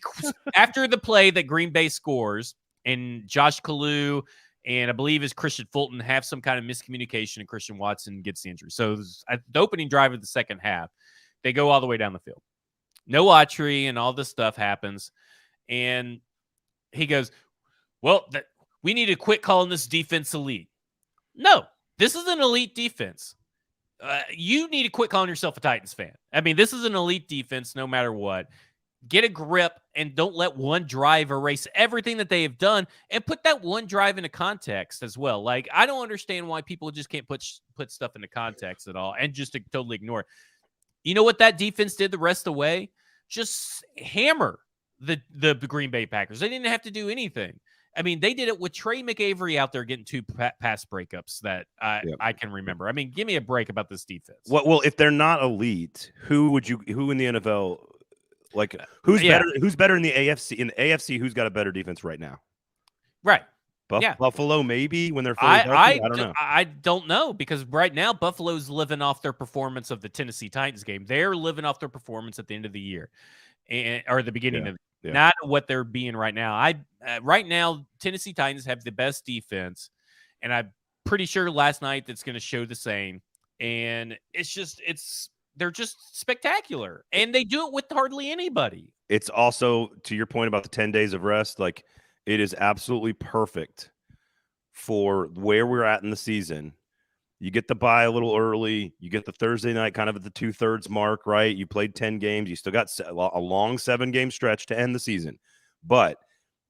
after the play that Green Bay scores and Josh Kalu and I believe is Christian Fulton have some kind of miscommunication and Christian Watson gets the injury. So at the opening drive of the second half, they go all the way down the field. No Autry and all this stuff happens. And he goes, well, we need to quit calling this defense elite. No, this is an elite defense. You need to quit calling yourself a Titans fan. I mean, this is an elite defense no matter what. Get a grip and don't let one drive erase everything that they have done, and put that one drive into context as well. Like, I don't understand why people just can't put stuff into context at all and just to totally ignore it. You know what that defense did the rest of the way? Just hammer the Green Bay Packers. They didn't have to do anything. I mean, they did it with Trey McAvery out there getting 2 pass breakups that I can remember. I mean, give me a break about this defense. Well, if they're not elite, who in the NFL, like who's better in the AFC? In the AFC, who's got a better defense right now? Right. Buffalo, maybe when they're fully healthy. I don't know. I don't know because right now Buffalo's living off their performance of the Tennessee Titans game. They're living off their performance at the end of the year, or the beginning of. Yeah. Not what they're being right now. Right now, Tennessee Titans have the best defense, and I'm pretty sure last night that's going to show the same. And they're just spectacular, and they do it with hardly anybody. It's also, to your point about the 10 days of rest, like it is absolutely perfect for where we're at in the season. You get the bye a little early. You get the Thursday night kind of at the 2/3 mark, right? You played 10 games. You still got a long 7-game stretch to end the season. But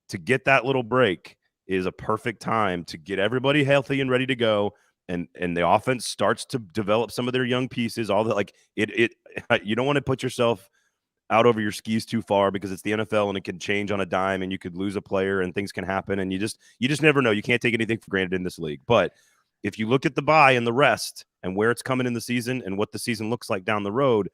to get that little break is a perfect time to get everybody healthy and ready to go. And the offense starts to develop some of their young pieces. All that, like you don't want to put yourself out over your skis too far because it's the NFL and it can change on a dime and you could lose a player and things can happen. And you just never know. You can't take anything for granted in this league. But if you look at the bye and the rest and where it's coming in the season and what the season looks like down the road,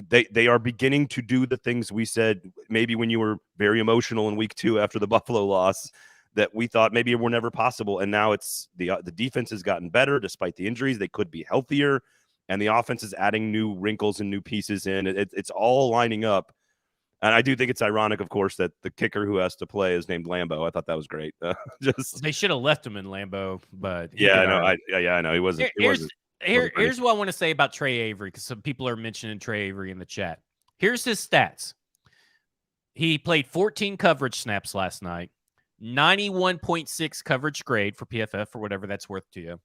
they are beginning to do the things we said maybe when you were very emotional in week 2 after the Buffalo loss that we thought maybe were never possible. And now it's the defense has gotten better despite the injuries. They could be healthier, and the offense is adding new wrinkles and new pieces in. It's all lining up. And I do think it's ironic, of course, that the kicker who has to play is named Lambeau. I thought that was great. They should have left him in Lambeau, but I know he wasn't. Here's what I want to say about Trey Avery, because some people are mentioning Trey Avery in the chat. Here's his stats. He played 14 coverage snaps last night, 91.6 coverage grade for PFF, or whatever that's worth to you.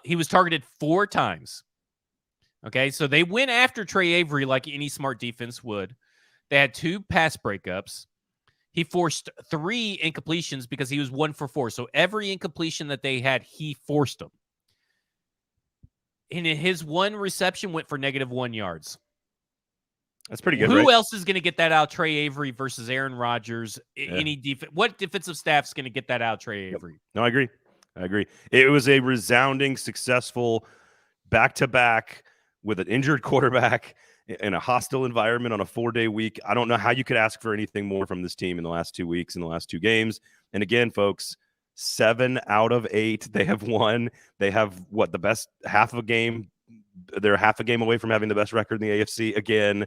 He was targeted 4 times. Okay, so they went after Trey Avery like any smart defense would. They had 2 pass breakups. He forced 3 incompletions because he was 1 for 4. So every incompletion that they had, he forced them. And his 1 reception went for -1 yards. That's pretty good. Who else is going to get that out? Trey Avery versus Aaron Rodgers. Yeah. What defensive staff is going to get that out? Trey Avery. No, I agree. It was a resounding, successful back-to-back with an injured quarterback in a hostile environment on a 4-day week. I don't know how you could ask for anything more from this team in the last 2 weeks, in the last 2 games. And again, folks, 7 out of 8 they have won. They have the best half of a game. They're half a game away from having the best record in the AFC again,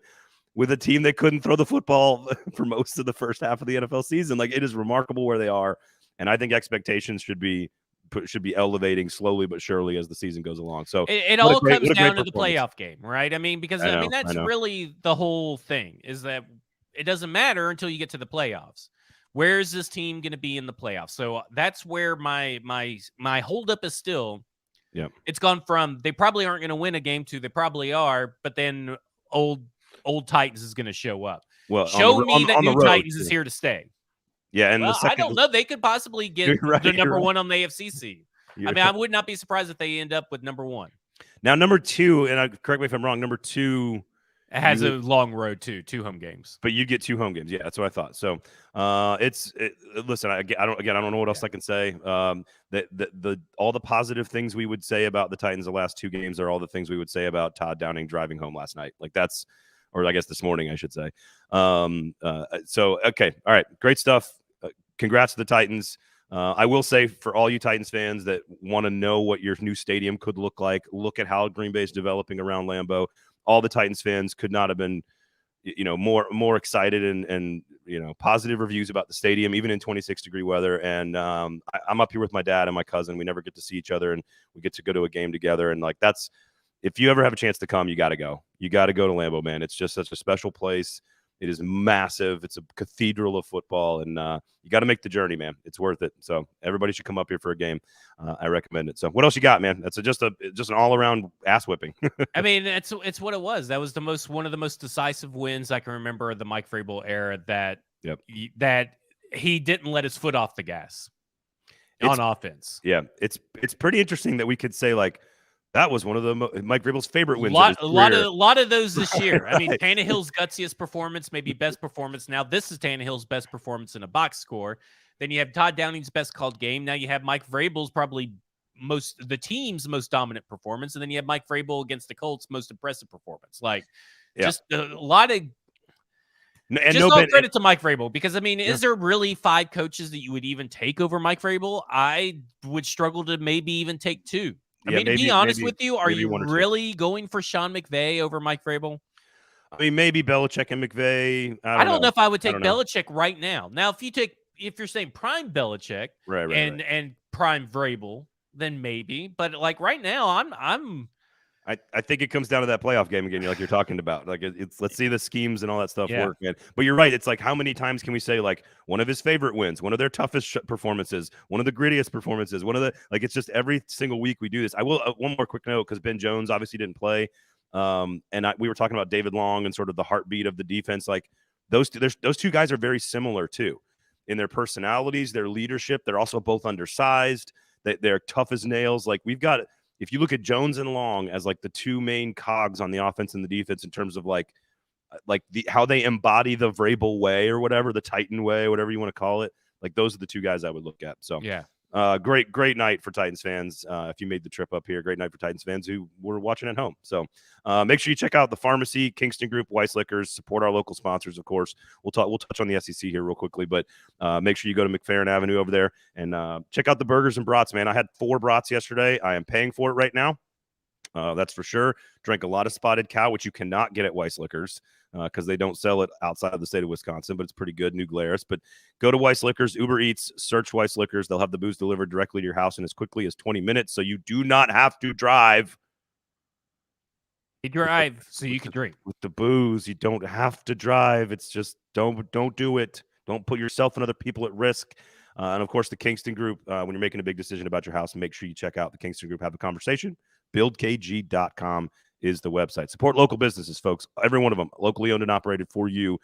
with a team that couldn't throw the football for most of the first half of the NFL season. Like, it is remarkable where they are. And I think expectations should be elevating slowly but surely as the season goes along. So it all comes down to the playoff game, right? I mean, because that's really the whole thing, is that it doesn't matter until you get to the playoffs. Where is this team going to be in the playoffs? So that's where my holdup is still. Yeah, it's gone from they probably aren't going to win a game to they probably are, but then old Titans is going to show up. Well, show me that new Titans is here to stay. Yeah, and I don't know. They could possibly get the number 1 on the AFC seed. I would not be surprised if they end up with number 1. Now, number 2, and correct me if I'm wrong, number 2 It has a long road too, 2 home games. But you get 2 home games. Yeah, that's what I thought. So, listen, I don't know what else I can say. The all the positive things we would say about the Titans the last 2 games are all the things we would say about Todd Downing driving home last night. Like that's, or I guess this morning, I should say. So, okay. All right. Great stuff. Congrats to the Titans. I will say for all you Titans fans that want to know what your new stadium could look like, look at how Green Bay is developing around Lambeau. All the Titans fans could not have been, more excited and positive reviews about the stadium, even in 26-degree weather. And I'm up here with my dad and my cousin. We never get to see each other, and we get to go to a game together. And like that's, if you ever have a chance to come, you got to go. You got to go to Lambeau, man. It's just such a special place. It is massive. It's a cathedral of football, and you got to make the journey, man. It's worth it. So everybody should come up here for a game. I recommend it. So what else you got, man? That's just an all-around ass whipping. I mean, it's what it was. That was one of the most decisive wins I can remember of the Mike Vrabel era. That he didn't let his foot off the gas on offense. Yeah, it's pretty interesting that we could say like, that was one of the Mike Vrabel's favorite wins. A lot of those this year. I mean, Tannehill's gutsiest performance, maybe best performance. Now this is Tannehill's best performance in a box score. Then you have Todd Downing's best called game. Now you have Mike Vrabel's probably the team's most dominant performance, and then you have Mike Vrabel against the Colts' most impressive performance. Like, just a lot of. Credit to Mike Vrabel, because I mean, is there really 5 coaches that you would even take over Mike Vrabel? I would struggle to maybe even take 2. I mean, to be honest with you, are you really going for Sean McVay over Mike Vrabel? I mean, maybe Belichick and McVay. I don't know if I would take Belichick right now. Now, if you're saying prime Belichick and prime Vrabel, then maybe. But like right now, I think it comes down to that playoff game again, like you're talking about. Like it's let's see the schemes and all that stuff work, man. But you're right. It's like, how many times can we say like one of his favorite wins, one of their toughest performances, one of the grittiest performances, it's just every single week we do this. I will one more quick note, because Ben Jones obviously didn't play, we were talking about David Long and sort of the heartbeat of the defense. Like those 2 guys are very similar too in their personalities, their leadership. They're also both undersized. They're tough as nails. Like we've got. If you look at Jones and Long as like the 2 main cogs on the offense and the defense in terms of like how they embody the Vrabel way or whatever, the Titan way, whatever you want to call it, like those are the 2 guys I would look at. So great night for Titans fans. If you made the trip up here, great night for Titans fans who were watching at home. So make sure you check out the Pharmacy, Kingston Group, Weiss Liquors. Support our local sponsors, of course. We'll touch on the SEC here real quickly, but make sure you go to McFerrin Avenue over there and check out the burgers and brats, man. I had 4 brats yesterday. I am paying for it right now. That's for sure. Drank a lot of Spotted Cow, which you cannot get at Weiss Liquors because they don't sell it outside of the state of Wisconsin, but it's pretty good, New Glarus. But go to Weiss Liquors, Uber Eats, search Weiss Liquors. They'll have the booze delivered directly to your house in as quickly as 20 minutes, so you do not have to drive. You drive so you can drink. With the booze, you don't have to drive. It's just don't do it. Don't put yourself and other people at risk. And, of course, the Kingston Group, when you're making a big decision about your house, make sure you check out the Kingston Group. Have a conversation. BuildKG.com is the website. Support local businesses, folks. Every one of them, locally owned and operated for you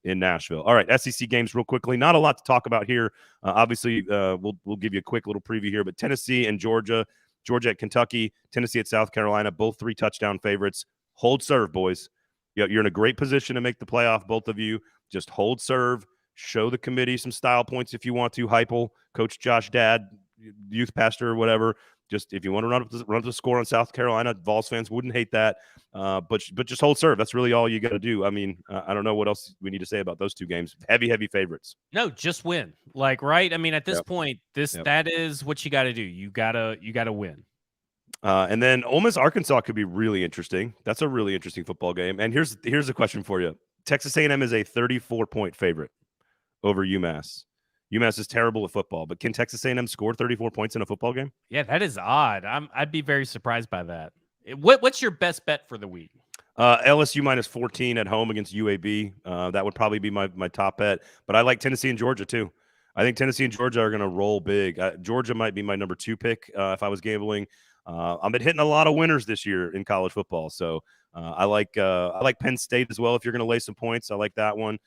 in Nashville. All right, SEC games real quickly. Not a lot to talk about here. Obviously, we'll give you a quick little preview here, but Tennessee and Georgia at Kentucky, Tennessee at South Carolina, both 3 touchdown favorites. Hold serve, boys. You're in a great position to make the playoff, both of you. Just hold serve. Show the committee some style points if you want to. Heupel, Coach Josh Dad, youth pastor or whatever. Just if you want to run up the score on South Carolina, Vols fans wouldn't hate that. But just hold serve. That's really all you got to do. I mean, I don't know what else we need to say about those 2 games. Heavy favorites. No, just win. Like, right? I mean, at this point, that is what you got to do. You gotta win. And then Ole Miss, Arkansas could be really interesting. That's a really interesting football game. And here's a question for you. Texas A&M is a 34-point favorite over UMass. UMass is terrible at football, but can Texas A&M score 34 points in a football game? Yeah, that is odd. I'd be very surprised by that. What's your best bet for the week? LSU minus 14 at home against UAB. That would probably be my top bet. But I like Tennessee and Georgia too. I think Tennessee and Georgia are going to roll big. Georgia might be my number 2 pick if I was gambling. I've been hitting a lot of winners this year in college football, so I like Penn State as well. If you're going to lay some points, I like that one.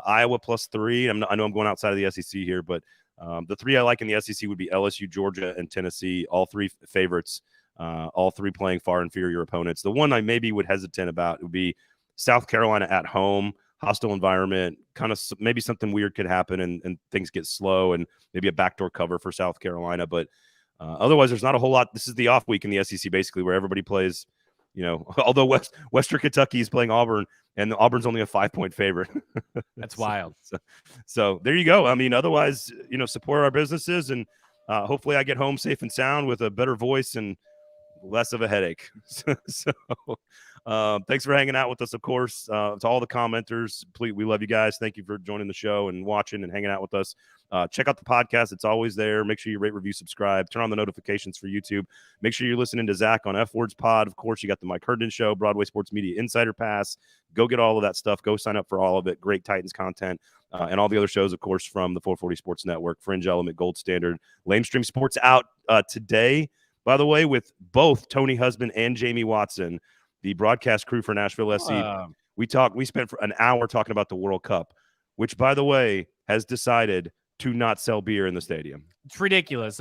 Iowa plus 3. I know I'm going outside of the SEC here, but the 3 I like in the SEC would be LSU, Georgia, and Tennessee. All 3 favorites. All 3 playing far inferior opponents. The one I maybe would hesitate about would be South Carolina at home, hostile environment, kind of maybe something weird could happen and things get slow and maybe a backdoor cover for South Carolina. But otherwise, there's not a whole lot. This is the off week in the SEC, basically, where everybody plays, although Western Kentucky is playing Auburn, and Auburn's only a 5-point favorite. That's wild. So there you go. I mean, otherwise, support our businesses, and hopefully I get home safe and sound with a better voice and less of a headache. Thanks for hanging out with us, of course. To all the commenters, please, we love you guys. Thank you for joining the show and watching and hanging out with us. Check out the podcast. It's always there. Make sure you rate, review, subscribe. Turn on the notifications for YouTube. Make sure you're listening to Zach on F Words Pod. Of course, you got the Mike Herndon Show, Broadway Sports Media Insider Pass. Go get all of that stuff. Go sign up for all of it. Great Titans content. And all the other shows, of course, from the 440 Sports Network, Fringe Element, Gold Standard, Lamestream Sports out today, by the way, with both Tony Husband and Jamie Watson, the broadcast crew for Nashville SC. We spent for an hour talking about the World Cup, which, by the way, has decided to not sell beer in the stadium. It's ridiculous.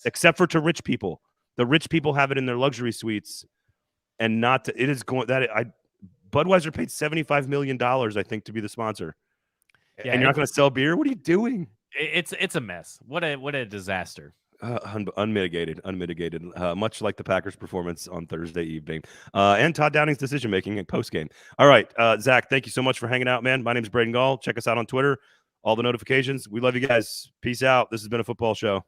Except for to rich people. The rich people have it in their luxury suites, and not to, it is going that Budweiser paid $75 million, I think, to be the sponsor. Yeah, and you're not going to sell beer? What are you doing? It's a mess. What a disaster. Unmitigated, much like the Packers' performance on Thursday evening, and Todd Downing's decision-making post-game. All right, Zach, thank you so much for hanging out, man. My name is Braden Gall. Check us out on Twitter. All the notifications. We love you guys. Peace out. This has been a football show.